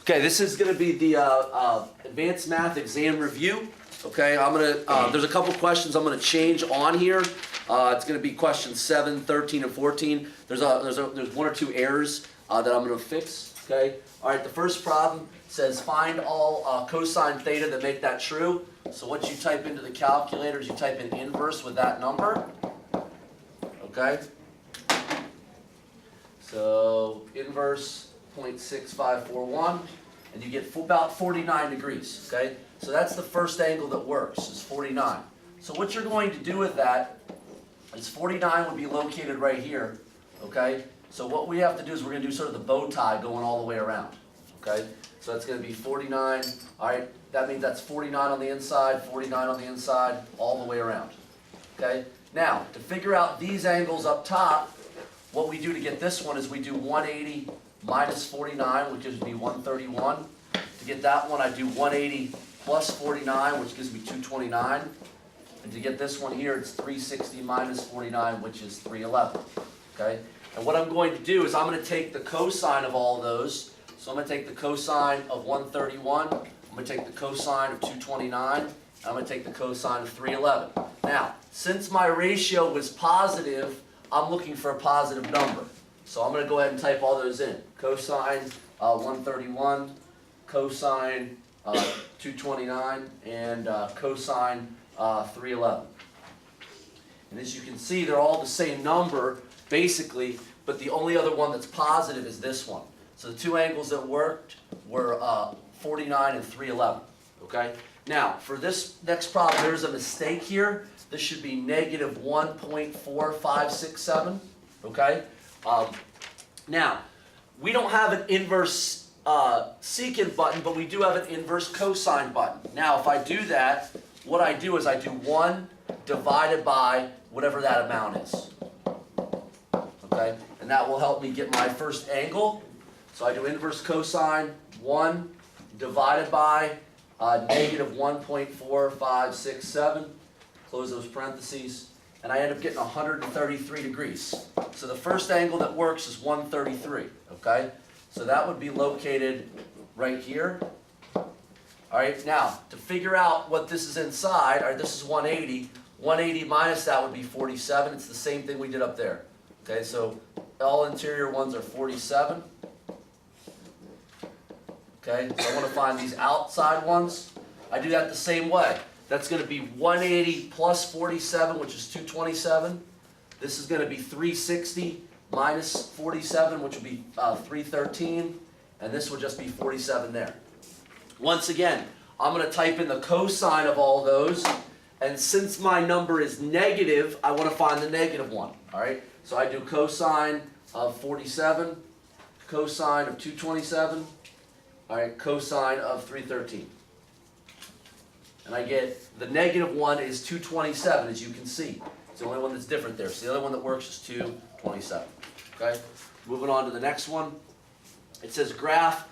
Okay, this is going to be the advanced math exam review. Okay, I'm gonna. There's a couple questions I'm going to change on here. It's going to be questions 7, 13, and 14. There's one or two errors that I'm going to fix. Okay. All right. The first problem says find all cosine theta that make that true. So what you type into the calculator is you type in inverse with that number. Okay. So inverse 0.6541, and you get about 49 degrees. Okay. So that's the first angle that works, is 49. So what you're going to do with that is 49 would be located right here, okay? So what we have to do is we're going to do sort of the bow tie going all the way around, okay? So that's going to be 49, all right? That means that's 49 on the inside, 49 on the inside, all the way around, okay? Now, to figure out these angles up top, what we do to get this one is we do 180 minus 49, which gives me 131. To get that one, I do 180 plus 49, which gives me 229. And to get this one here, it's 360 minus 49, which is 311. Okay? And what I'm going to do is I'm going to take the cosine of all those. So I'm going to take the cosine of 131. I'm going to take the cosine of 229. And I'm going to take the cosine of 311. Now, since my ratio was positive, I'm looking for a positive number. So I'm going to go ahead and type all those in. Cosine 131, cosine 229, and cosine 311. And as you can see, they're all the same number, basically, but the only other one that's positive is this one. So the two angles that worked were 49 and 311. Okay? Now, for this next problem, there's a mistake here. This should be negative 1.4567. Okay? Now, we don't have an inverse secant button, but we do have an inverse cosine button. Now, if I do that, what I do is I do 1 divided by whatever that amount is. Okay? And that will help me get my first angle. So I do inverse cosine 1 divided by negative 1.4567. Close those parentheses. And I end up getting 133 degrees. So the first angle that works is 133. Okay? So that would be located right here. All right, now, to figure out what this is inside, all right, this is 180. 180 minus that would be 47. It's the same thing we did up there. Okay, so all interior ones are 47. Okay, so I want to find these outside ones. I do that the same way. That's going to be 180 plus 47, which is 227. This is going to be 360 minus 47, which would be 313, and this would just be 47 there. Once again, I'm going to type in the cosine of all those, and since my number is negative, I want to find the negative one. All right, so I do cosine of 47, cosine of 227, all right, cosine of 313. And I get the negative one is 227, as you can see. It's the only one that's different there. So the other one that works is 227. Okay, moving on to the next one. It says graph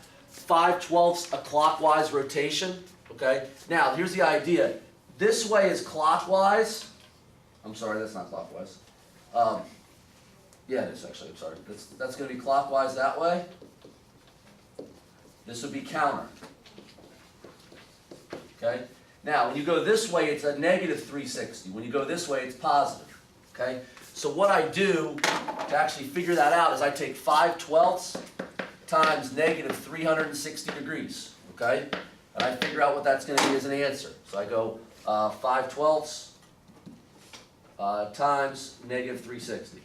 5/12 a clockwise rotation. Okay, now here's the idea. This way is clockwise. I'm sorry, that's not clockwise. Yeah, it is actually. I'm sorry. That's going to be clockwise that way. This would be counter. Okay. Now, when you go this way, it's a negative 360. When you go this way, it's positive. Okay. So what I do to actually figure that out is I take 5/12 times negative 360 degrees, okay? And I figure out what that's going to be as an answer. So I go 5/12 times negative 360,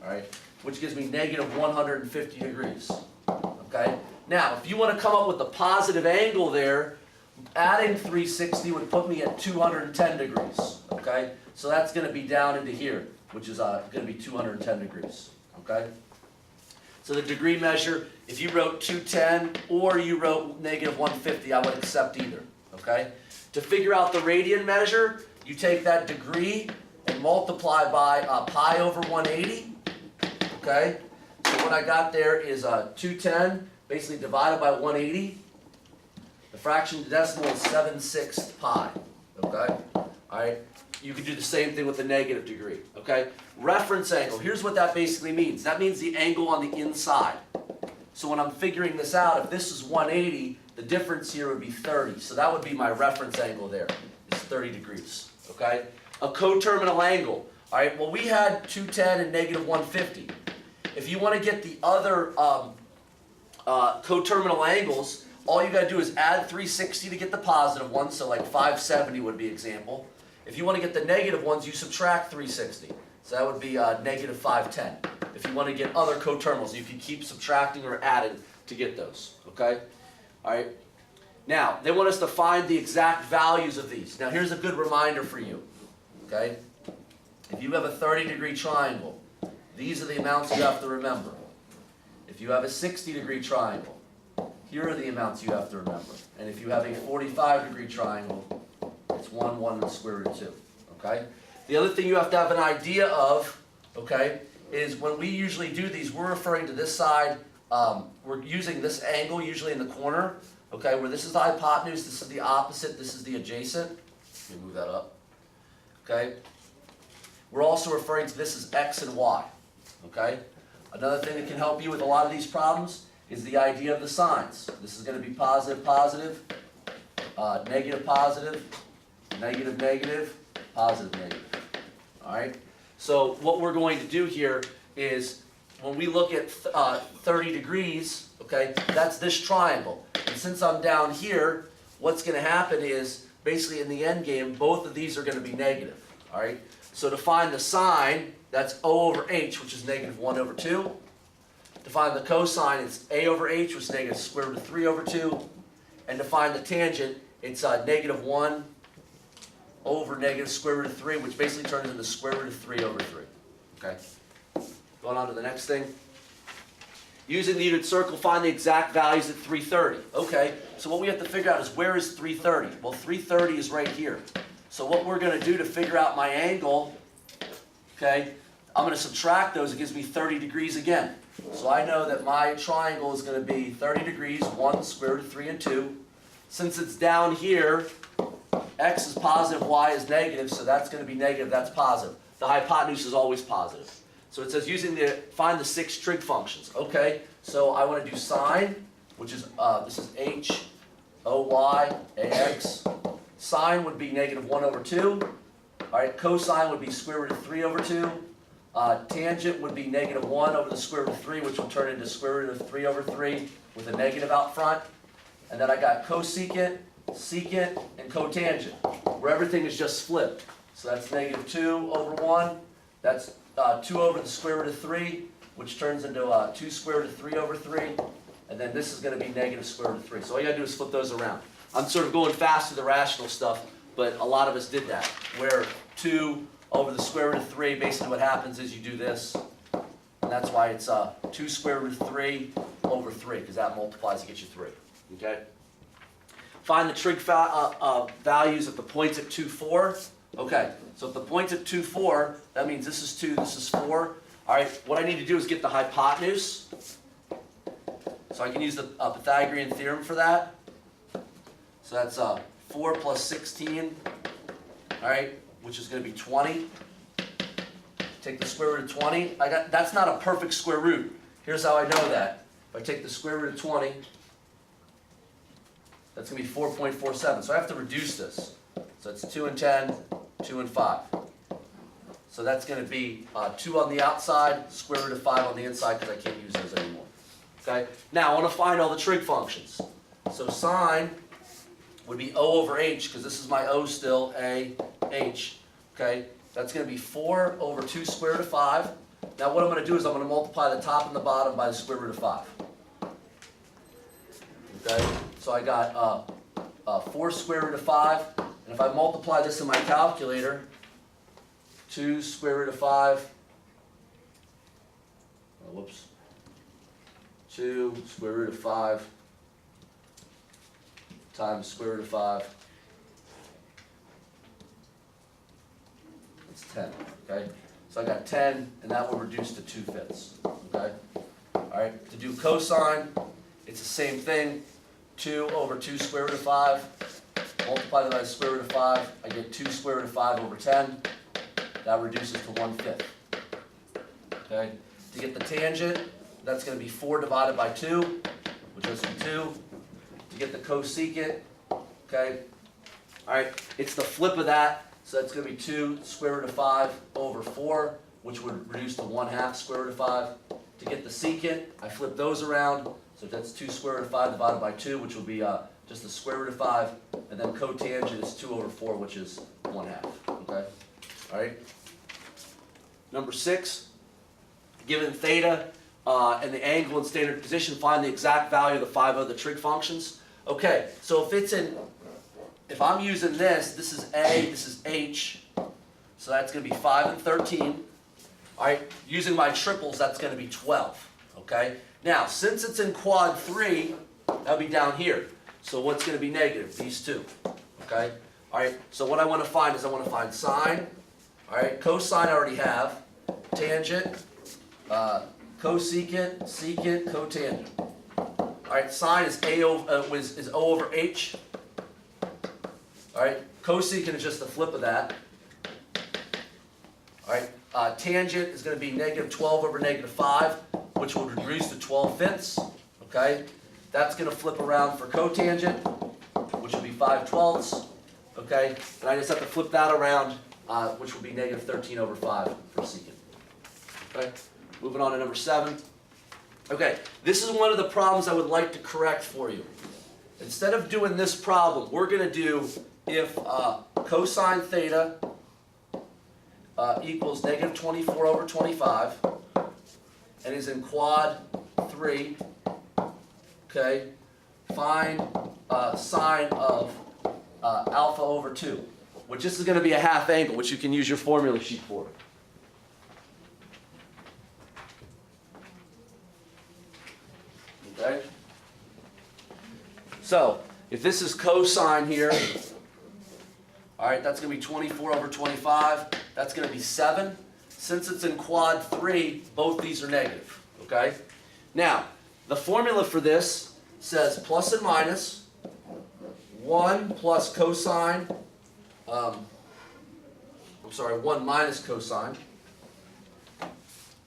all right? Which gives me negative 150 degrees, okay? Now, if you want to come up with a positive angle there, adding 360 would put me at 210 degrees, okay? So that's going to be down into here, which is going to be 210 degrees, okay? So the degree measure, if you wrote 210 or you wrote negative 150, I would accept either, okay? To figure out the radian measure, you take that degree and multiply by pi over 180, okay? So what I got there is 210, basically divided by 180. The fraction to decimal is 7/6 pi, okay? All right. You can do the same thing with the negative degree, okay? Reference angle, here's what that basically means. That means the angle on the inside. So when I'm figuring this out, if this is 180, the difference here would be 30. So that would be my reference angle there, is 30 degrees, okay? A coterminal angle, all right? Well, we had 210 and negative 150. If you want to get the other coterminal angles, all you got to do is add 360 to get the positive ones, so like 570 would be example. If you want to get the negative ones, you subtract 360. So that would be negative 510. If you want to get other coterminals, you can keep subtracting or adding to get those, okay? All right. Now, they want us to find the exact values of these. Now, here's a good reminder for you, okay? If you have a 30-degree triangle, these are the amounts you have to remember. If you have a 60-degree triangle, here are the amounts you have to remember. And if you have a 45-degree triangle, it's 1, 1, and the square root of 2, okay? The other thing you have to have an idea of, okay, is when we usually do these, we're referring to this side, we're using this angle usually in the corner, okay, where this is the hypotenuse, this is the opposite, this is the adjacent. Let me move that up, okay? We're also referring to this as x and y, okay? Another thing that can help you with a lot of these problems is the idea of the signs. This is going to be positive, positive, negative, positive, negative, negative, positive, negative. All right? So what we're going to do here is when we look at 30 degrees, okay, that's this triangle. And since I'm down here, what's going to happen is basically in the end game, both of these are going to be negative. All right? So to find the sine, that's O over H, which is negative 1 over 2. To find the cosine, it's A over H, which is negative square root of 3 over 2. And to find the tangent, it's negative 1 over negative square root of 3, which basically turns into square root of 3 over 3. Okay? Going on to the next thing. Using the unit circle, find the exact values at 330. Okay, so what we have to figure out is where is 330? Well, 330 is right here. So what we're going to do to figure out my angle, okay, I'm going to subtract those. It gives me 30 degrees again. So I know that my triangle is going to be 30 degrees, 1, square root of 3, and 2. Since it's down here, x is positive, y is negative, so that's going to be negative, that's positive. The hypotenuse is always positive. So it says find the 6 trig functions. Okay, so I want to do sine, which is, this is h, oy, ax. Sine would be negative 1 over 2. All right, cosine would be square root of 3 over 2. Tangent would be negative 1 over the square root of 3, which will turn into square root of 3 over 3 with a negative out front. And then I got cosecant, secant, and cotangent, where everything is just flipped. So that's negative 2 over 1. That's 2 over the square root of 3, which turns into 2 square root of 3 over 3. And then this is going to be negative square root of 3. So all you got to do is flip those around. I'm sort of going fast through the rational stuff, but a lot of us did that, where 2 over the square root of 3, basically what happens is you do this. And that's why it's 2 square root of 3 over 3, because that multiplies to get you 3. Okay? Find the trig values at the points at 2, 4. Okay, so if the point's at 2, 4, that means this is 2, this is 4. All right, what I need to do is get the hypotenuse. So I can use the Pythagorean Theorem for that. So that's 4 plus 16, all right, which is going to be 20. Take the square root of 20. That's not a perfect square root. Here's how I know that. If I take the square root of 20, that's going to be 4.47. So I have to reduce this. So it's 2 and 10, 2 and 5. So that's going to be 2 on the outside, square root of 5 on the inside, because I can't use those anymore. Okay? Now I want to find all the trig functions. So sine would be O over H, because this is my O still, A, H. Okay? That's going to be 4 over 2 square root of 5. Now what I'm going to do is I'm going to multiply the top and the bottom by the square root of 5. Okay? So I got 4 square root of 5. And if I multiply this in my calculator, 2 square root of 5, whoops, 2 square root of 5 times square root of 5, that's 10, okay? So I got 10, and that will reduce to 2/5, okay? All right, to do cosine, it's the same thing, 2 over 2 square root of 5, multiply that by the square root of 5, I get 2 square root of 5 over 10, that reduces to 1/5, okay? To get the tangent, that's going to be 4 divided by 2, which is 2. To get the cosecant, okay? All right, it's the flip of that, so that's going to be 2 square root of 5 over 4, which would reduce to 1/2 square root of 5. To get the secant, I flip those around, so that's 2 square root of 5 divided by 2, which will be just the square root of 5, and then cotangent is 2 over 4, which is 1/2, okay? All right? Number 6, given theta and the angle in standard position, find the exact value of the 5 other trig functions. Okay, so if I'm using this is A, this is H, so that's going to be 5 and 13. All right, using my triples, that's going to be 12, okay? Now, since it's in quad 3, that'll be down here. So what's going to be negative? These two, okay? All right, so what I want to find is I want to find sine, all right? Cosine I already have, tangent, cosecant, secant, cotangent. All right, sine is O over H. All right, cosecant is just the flip of that. All right, tangent is going to be negative 12 over negative 5, which will reduce to 12/5. Okay, that's going to flip around for cotangent, which will be 5/12. Okay, and I just have to flip that around, which will be negative 13 over 5 for secant. Okay, moving on to number 7. Okay, this is one of the problems I would like to correct for you. Instead of doing this problem, we're going to do if cosine theta equals negative 24 over 25 and is in quad 3, okay, find sine of alpha over 2, which this is going to be a half angle, which you can use your formula sheet for. Okay? So, if this is cosine here, all right, that's going to be 24 over 25. That's going to be 7. Since it's in quad 3, both these are negative. Okay? Now, the formula for this says plus and minus 1 plus cosine, 1 minus cosine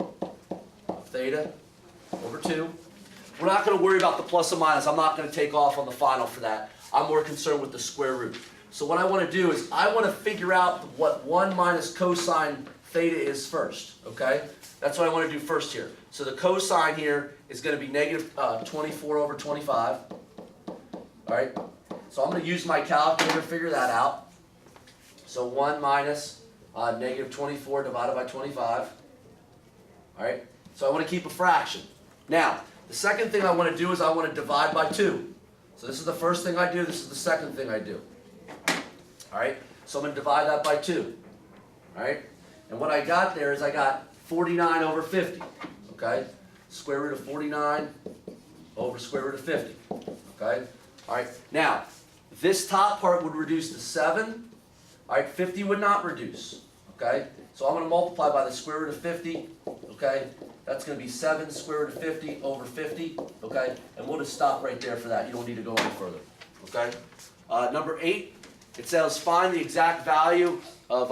of theta over 2. We're not going to worry about the plus and minus. I'm not going to take off on the final for that. I'm more concerned with the square root. So what I want to do is I want to figure out what 1 minus cosine theta is first, okay? That's what I want to do first here. So the cosine here is going to be negative 24 over 25, all right? So I'm going to use my calculator to figure that out. So 1 minus negative 24 divided by 25, all right? So I want to keep a fraction. Now, the second thing I want to do is I want to divide by 2. So this is the first thing I do, this is the second thing I do. All right, so I'm going to divide that by 2, all right? And what I got there is I got 49 over 50, okay? Square root of 49 over square root of 50, okay? All right, now, this top part would reduce to 7, all right? 50 would not reduce, okay? So I'm going to multiply by the square root of 50, okay? That's going to be 7 square root of 50 over 50, okay? And we'll just stop right there for that. You don't need to go any further, okay? Number 8. It says find the exact value of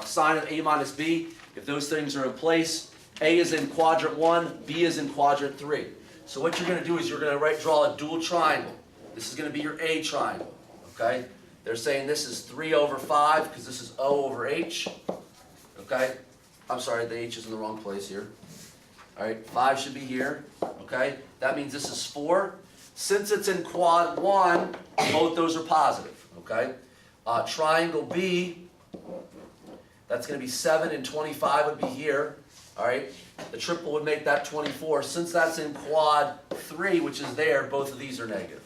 sine of A minus B. If those things are in place, A is in quadrant 1, B is in quadrant 3. So what you're going to do is you're going to draw a dual triangle. This is going to be your A triangle. Okay? They're saying this is 3 over 5 because this is O over H. Okay? I'm sorry, the H is in the wrong place here. All right, 5 should be here. Okay? That means this is 4. Since it's in quad 1, both those are positive, okay? Triangle B, that's going to be 7 and 25 would be here, all right? The triple would make that 24. Since that's in quad 3, which is there, both of these are negative.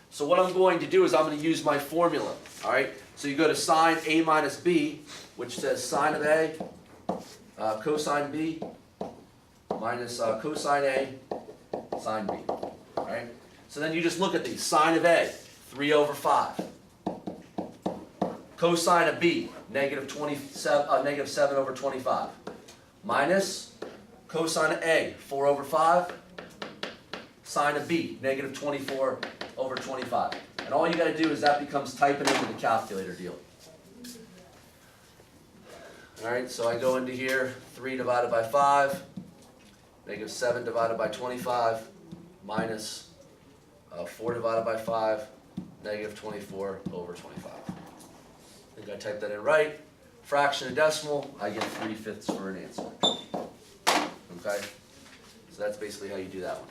So what I'm going to do is I'm going to use my formula, all right? So you go to sine A minus B, which says sine of A, cosine B, minus cosine A, sine B, all right? So then you just look at these. Sine of A, 3 over 5. Cosine of B, negative 7 over 25. Minus cosine of A, 4 over 5. Sine of B, negative 24 over 25. And all you got to do is that becomes typing into the calculator deal. All right, so I go into here, 3 divided by 5. negative 7 divided by 25 minus 4 divided by 5, negative 24 over 25. I think I typed that in right. Fraction and decimal, I get 3/5 for an answer. Okay? So that's basically how you do that one.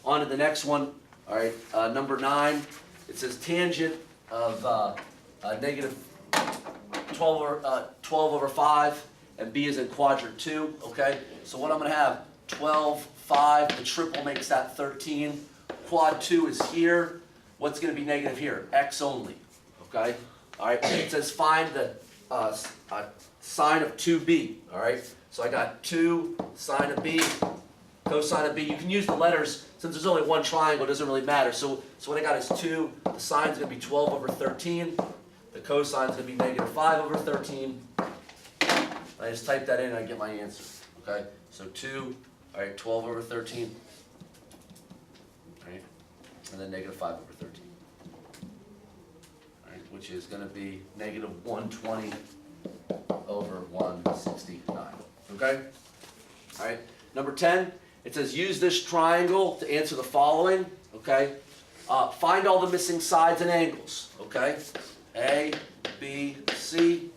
On to the next one. All right, number 9. It says tangent of negative 12 over 5, and b is in quadrant 2. Okay? So what I'm going to have, 12, 5, the triple makes that 13. Quad 2 is here. What's going to be negative here? X only. Okay? All right, it says find the sine of 2b. All right? So I got 2 sine of b, cosine of b. You can use the letters. Since there's only one triangle, it doesn't really matter. So what I got is 2. The sine is going to be 12 over 13. The cosine is going to be negative 5 over 13. I just type that in and I get my answer. Okay? So 2, all right, 12 over 13. All right? And then negative 5 over 13. All right, which is going to be negative 120 over 169. Okay? All right. Number 10, it says use this triangle to answer the following. Okay? Find all the missing sides and angles. Okay? A, B, C,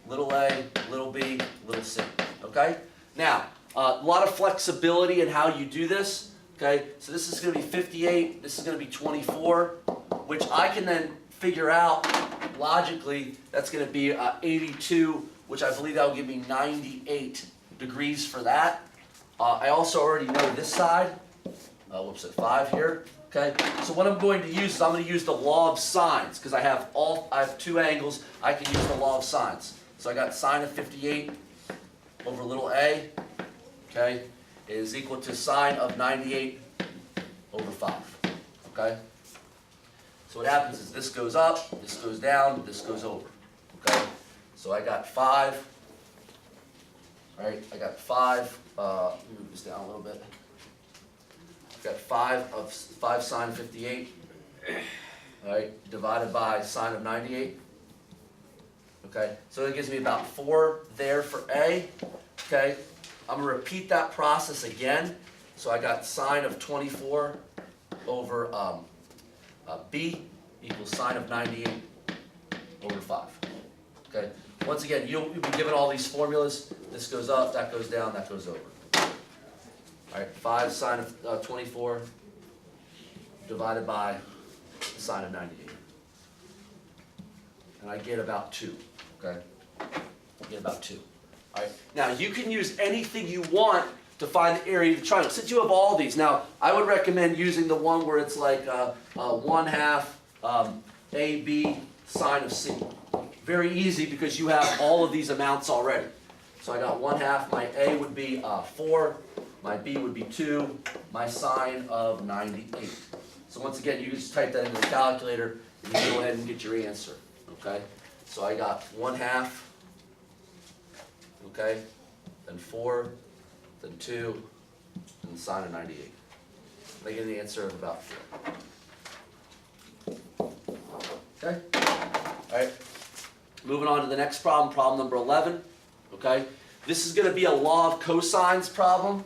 little a, little b, little c. Okay? Now, a lot of flexibility in how you do this. Okay? So this is going to be 58. This is going to be 24, which I can then figure out logically. That's going to be 82, which I believe that will give me 98 degrees for that. I also already know this side. Whoops, at 5 here. Okay, so what I'm going to use is I'm going to use the law of sines because I have 2 angles. I can use the law of sines. So I got sine of 58 over little a, okay, is equal to sine of 98 over 5. Okay. So what happens is this goes up, this goes down, this goes over. Okay. So I got 5. All right, I got 5. Let me move this down a little bit. I've got 5 sine of 58. All right, divided by sine of 98. Okay, so it gives me about 4 there for A. Okay, I'm going to repeat that process again. So I got sine of 24 over B equals sine of 98 over 5. Okay, once again, you'll be given all these formulas. This goes up, that goes down, that goes over. All right, 5 sine of 24 divided by sine of 98. And I get about 2. Okay, I get about 2. All right, now you can use anything you want to find the area of the triangle. Since you have all these, now I would recommend using the one where it's like 1/2 AB sine of C. Very easy because you have all of these amounts already. So I got 1/2. My A would be 4. My B would be 2. My sine of 98. So once again, you just type that into the calculator and you go ahead and get your answer. Okay. So I got 1/2. Okay. Then 4. Then 2. And sine of 98. I get an answer of about 4. Okay. All right. Moving on to the next problem, problem number 11. Okay. This is going to be a law of cosines problem.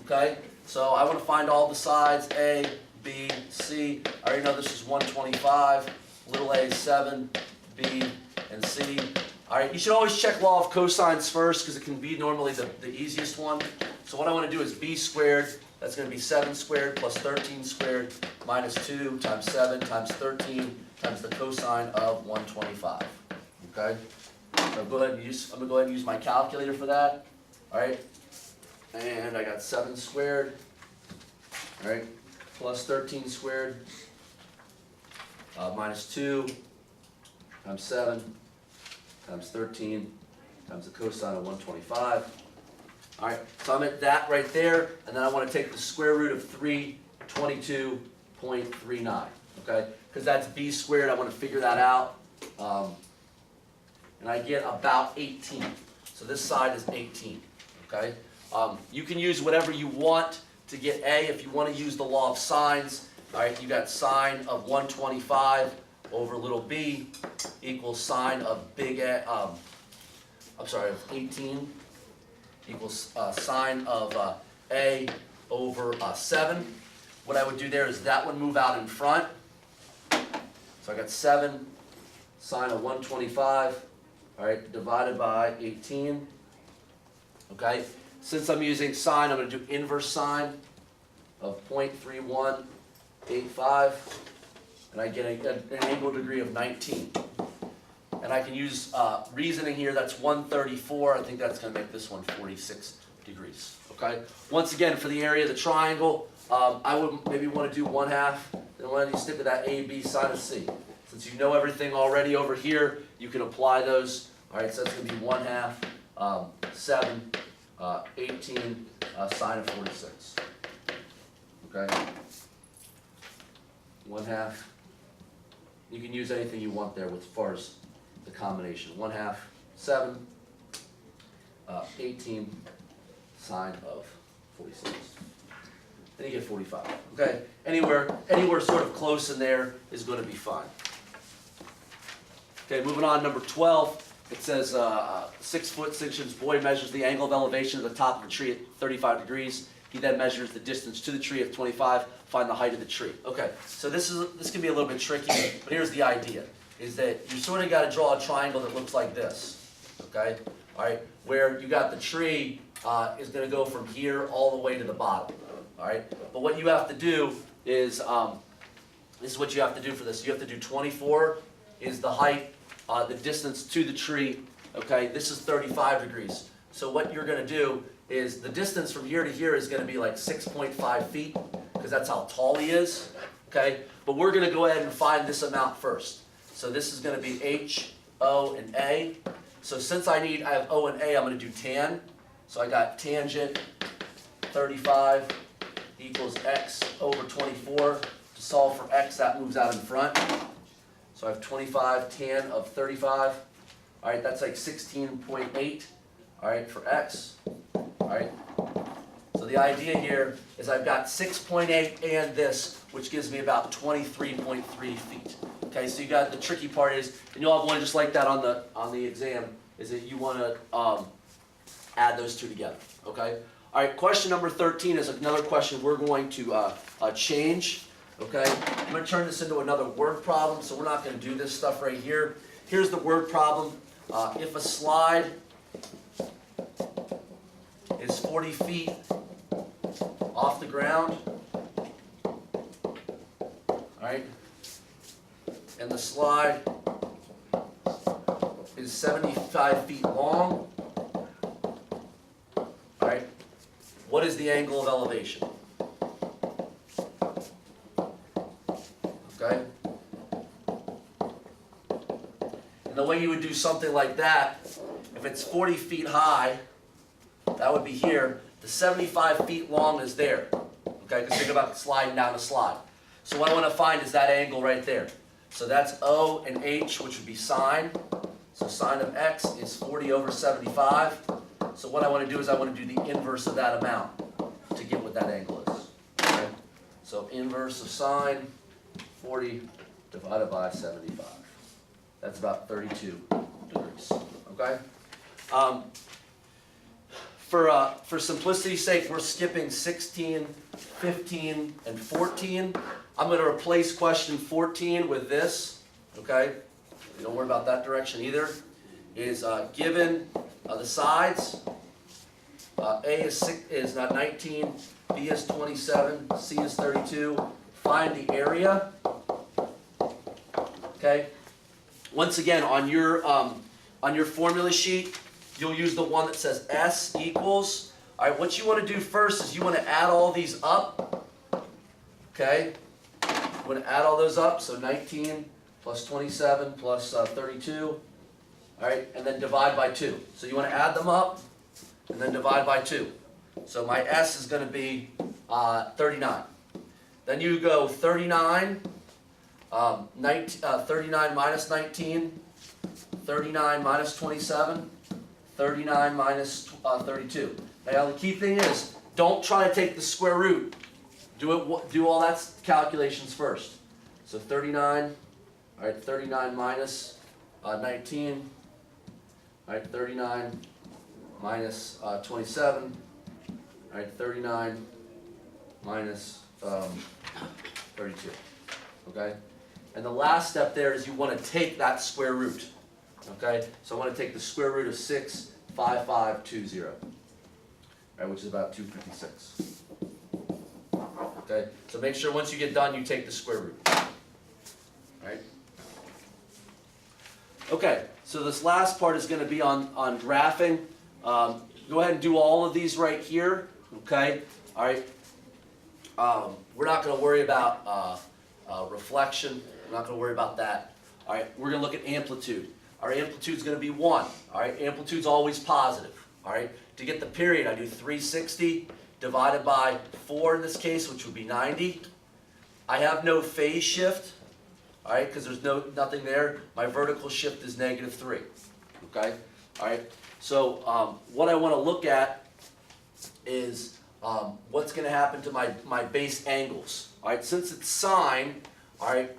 Okay. So I want to find all the sides, A, B, C. I already know this is 125. Little a is 7, B, and C. All right. You should always check law of cosines first because it can be normally the easiest one. So what I want to do is B squared. That's going to be 7 squared plus 13 squared minus 2 times 7 times 13 times the cosine of 125. Okay? So I'm going to go ahead and use my calculator for that. All right? And I got 7 squared. All right? Plus 13 squared minus 2 times 7 times 13 times the cosine of 125. All right, so I'm at that right there, and then I want to take the square root of 322.39, okay? Because that's b squared, I want to figure that out. And I get about 18. So this side is 18, okay? You can use whatever you want to get A if you want to use the law of sines. All right, you got sine of 125 over little b equals sine of big A, of 18 equals sine of A over 7. What I would do there is that one move out in front. So I got 7 sine of 125, all right, divided by 18. Okay, since I'm using sine, I'm going to do inverse sine of 0.3185, and I get an angle degree of 19. And I can use reasoning here. That's 134. I think that's going to make this one 46 degrees. Okay. Once again, for the area of the triangle, I would maybe want to do 1/2. Then why don't you stick with that AB sine of C? Since you know everything already over here, you can apply those. All right. So that's going to be 1/2, 7, 18 sine of 46. Okay. 1/2. You can use anything you want there as far as the combination. 1/2, 7, 18 sine of 46. Then you get 45. Okay? Anywhere sort of close in there is going to be fine. Okay, moving on, number 12. It says 6 foot 6 inch boy measures the angle of elevation at the top of a tree at 35 degrees. He then measures the distance to the tree at 25. Find the height of the tree. Okay, so this can be a little bit tricky, but here's the idea: is that you sort of got to draw a triangle that looks like this. Okay, all right, where you got the tree is going to go from here all the way to the bottom. All right, but what you have to do is this is what you have to do for this. You have to do 24 is the height, the distance to the tree. Okay, this is 35 degrees. So what you're going to do is the distance from here to here is going to be like 6.5 feet, because that's how tall he is. Okay, but we're going to go ahead and find this amount first. So this is going to be H, O, and A. So since I have O and A, I'm going to do tan. So I got tangent 35 equals x over 24. To solve for x, that moves out in front. So I have 25 tan of 35. All right, that's like 16.8. All right, for x. All right. So the idea here is I've got 6.8 and this, which gives me about 23.3 feet. Okay, so you got the tricky part is, and you'll have one just like that on the exam, is that you want to add those two together. Okay. All right. Question number 13 is another question we're going to change. Okay. I'm going to turn this into another word problem, so we're not going to do this stuff right here. Here's the word problem. If a slide is 40 feet off the ground, all right, and the slide is 75 feet long, all right, what is the angle of elevation? Okay? And the way you would do something like that, if it's 40 feet high, that would be here. The 75 feet long is there. Okay, because think about sliding down a slide. So what I want to find is that angle right there. So that's O and H, which would be sine. So sine of x is 40 over 75. So what I want to do is I want to do the inverse of that amount to get what that angle is. Okay? So inverse of sine, 40 divided by 75. That's about 32 degrees. Okay? For simplicity's sake, we're skipping 16, 15, and 14. I'm going to replace question 14 with this. Okay? Don't worry about that direction either. Is given the sides. A is 19, B is 27, C is 32. Find the area. Okay. Once again, on your formula sheet, you'll use the one that says S equals. All right. What you want to do first is you want to add all these up. Okay. You want to add all those up. So 19 plus 27 plus 32. All right, and then divide by 2. So you want to add them up and then divide by 2. So my S is going to be 39. Then you go 39, 39 minus 19, 39 minus 27, 39 minus 32. Now the key thing is, don't try to take the square root. Do all that calculations first. So 39, all right, 39 minus 19. All right, 39 minus 27, all right, 39 minus 32, okay? And the last step there is you want to take that square root, okay? So I want to take the square root of 65520, right, which is about 256. Okay, so make sure once you get done, you take the square root, right? Okay, so this last part is going to be on graphing. Go ahead and do all of these right here, okay? All right. We're not going to worry about reflection. We're not going to worry about that. All right, we're going to look at amplitude. Our amplitude is going to be 1. All right, amplitude's always positive. All right, to get the period, I do 360 divided by 4 in this case, which would be 90. I have no phase shift, all right, because there's nothing there. My vertical shift is -3, okay? All right, so what I want to look at is what's going to happen to my base angles. All right, since it's sine, all right,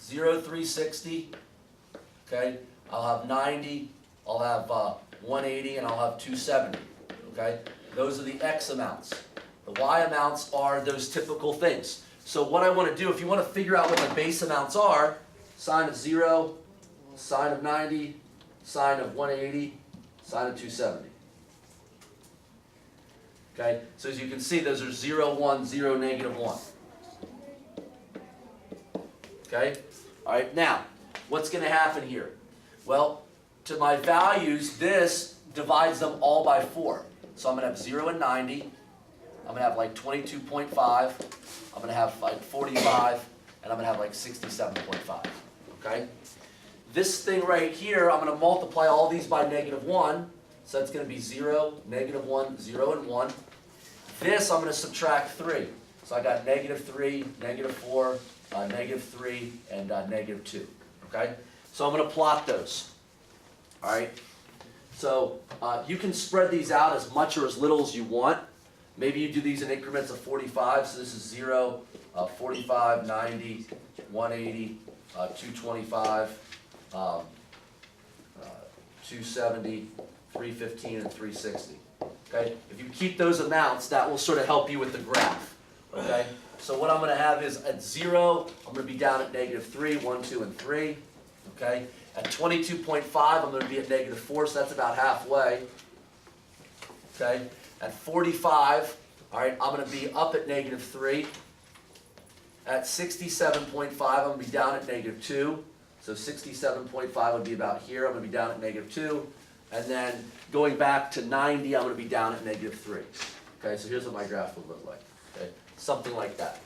0, 360, okay? I'll have 90, I'll have 180, and I'll have 270, okay? Those are the x amounts. The y amounts are those typical things. So what I want to do, if you want to figure out what the base amounts are, sine of 0, sine of 90, sine of 180, sine of 270. Okay, so as you can see, those are 0, 1, 0, -1. Okay, all right, now, what's going to happen here? Well, to my values, this divides them all by 4. So I'm going to have 0 and 90. I'm going to have like 22.5. I'm going to have like 45. And I'm going to have like 67.5. Okay? This thing right here, I'm going to multiply all these by -1. So that's going to be 0, -1, 0, and 1. This I'm going to subtract 3. So I got -3, -4, -3, and -2. Okay? So I'm going to plot those. All right? So you can spread these out as much or as little as you want. Maybe you do these in increments of 45. So this is 0, 45, 90, 180, 225, 270, 315, and 360. Okay? If you keep those amounts, that will sort of help you with the graph. Okay? So what I'm going to have is at 0, I'm going to be down at -3, 1, 2, and 3. Okay? At 22.5, I'm going to be at -4, so that's about halfway. Okay? At 45, all right, I'm going to be up at -3. At 67.5, I'm going to be down at -2. So 67.5 would be about here. I'm going to be down at -2. And then going back to 90, I'm going to be down at -3. Okay, so here's what my graph would look like. Okay? Something like that.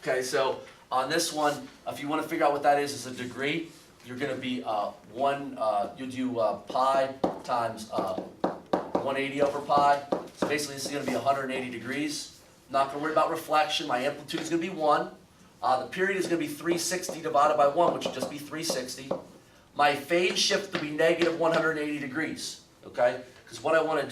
Okay, so on this one, if you want to figure out what that is, it's a degree. You're going to be you do pi times 180 over pi. So basically this is going to be 180 degrees. I'm not going to worry about reflection. My amplitude is going to be 1. The period is going to be 360 divided by 1, which would just be 360. My phase shift will be -180 degrees. Okay? Because what I want to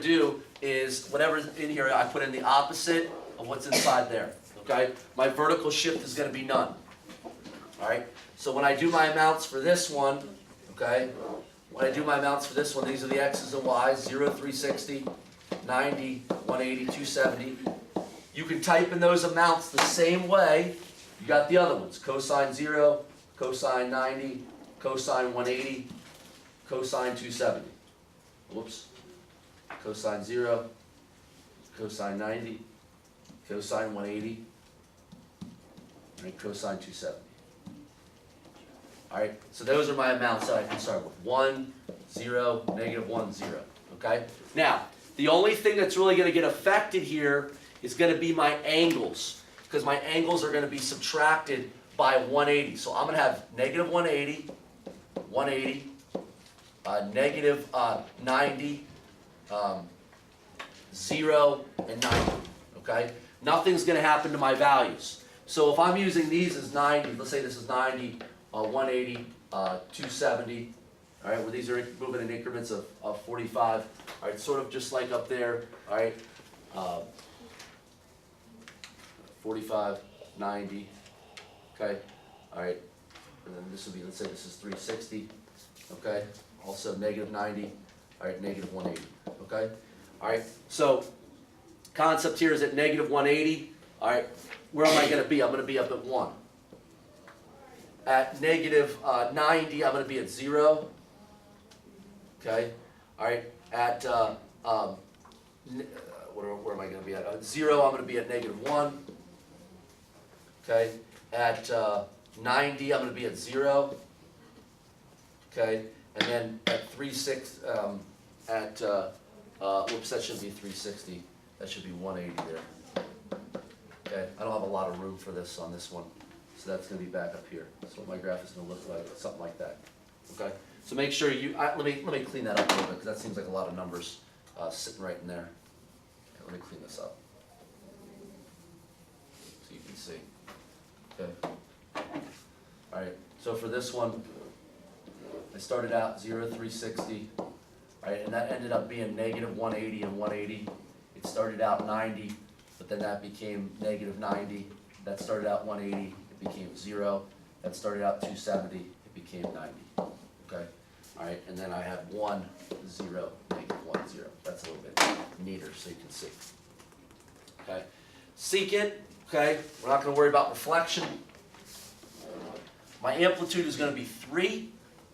do is whatever's in here, I put in the opposite of what's inside there. Okay? My vertical shift is going to be none. All right? So when I do my amounts for this one, okay? When I do my amounts for this one, these are the x's and y's, 0, 360, 90, 180, 270. You can type in those amounts the same way you got the other ones. Cosine 0, cosine 90, cosine 180, cosine 270. Whoops. Cosine 0, cosine 90, cosine 180, and cosine 270. All right, so those are my amounts that I can start with. 1, 0, -1, 0. Okay? Now, the only thing that's really going to get affected here is going to be my angles, because my angles are going to be subtracted by 180. So I'm going to have -180, 180, -90, 0, and 90, okay? Nothing's going to happen to my values. So if I'm using these as 90, let's say this is 90, 180, 270, all right, where these are moving in increments of 45, all right, sort of just like up there, all right? 45, 90, okay? All right, and then this would be, let's say this is 360, okay? Also negative 90, all right, negative 180, okay? All right, so concept here is at negative 180, all right, where am I going to be? I'm going to be up at 1. At negative 90, I'm going to be at 0, okay? All right, at, where am I going to be at? 0, I'm going to be at negative 1, okay? At 90, I'm going to be at 0, okay? And then at whoops, that shouldn't be 360. That should be 180 there. Okay, I don't have a lot of room for this on this one, so that's going to be back up here. So my graph is going to look like something like that. Okay, so make sure you. Let me clean that up a little bit because that seems like a lot of numbers sitting right in there. Okay, let me clean this up so you can see. Okay. All right. So for this one, I started out 0, 360, right, and that ended up being negative 180 and 180. It started out 90, but then that became negative 90. That started out 180, it became 0. That started out 270, it became 90. Okay, all right, and then I had 1, 0, negative 1, 0. That's a little bit neater so you can see. Okay, secant. Okay, we're not going to worry about reflection. My amplitude is going to be 3.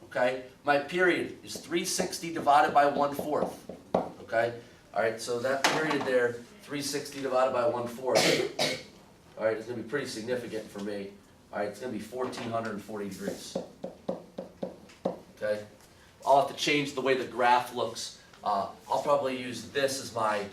Okay, my period is 360 divided by 1/4. Okay, all right, so that period there, 360 divided by 1/4. All right, it's going to be pretty significant for me. All right, it's going to be 1440 degrees. Okay, I'll have to change the way the graph looks. I'll probably use this as my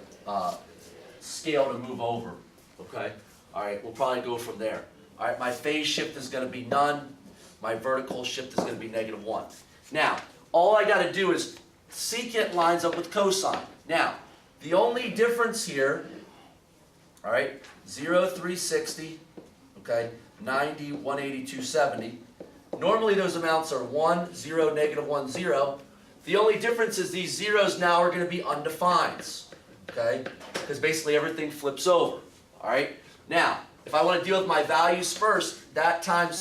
scale to move over. Okay, all right, we'll probably go from there. All right, my phase shift is going to be none. My vertical shift is going to be negative 1. Now, all I got to do is secant lines up with cosine. Now, the only difference here, all right, 0, 360, okay, 90, 180, 270. Normally those amounts are 1, 0, negative 1, 0. The only difference is these zeros now are going to be undefined, okay, because basically everything flips over, all right. Now, if I want to deal with my values first, that times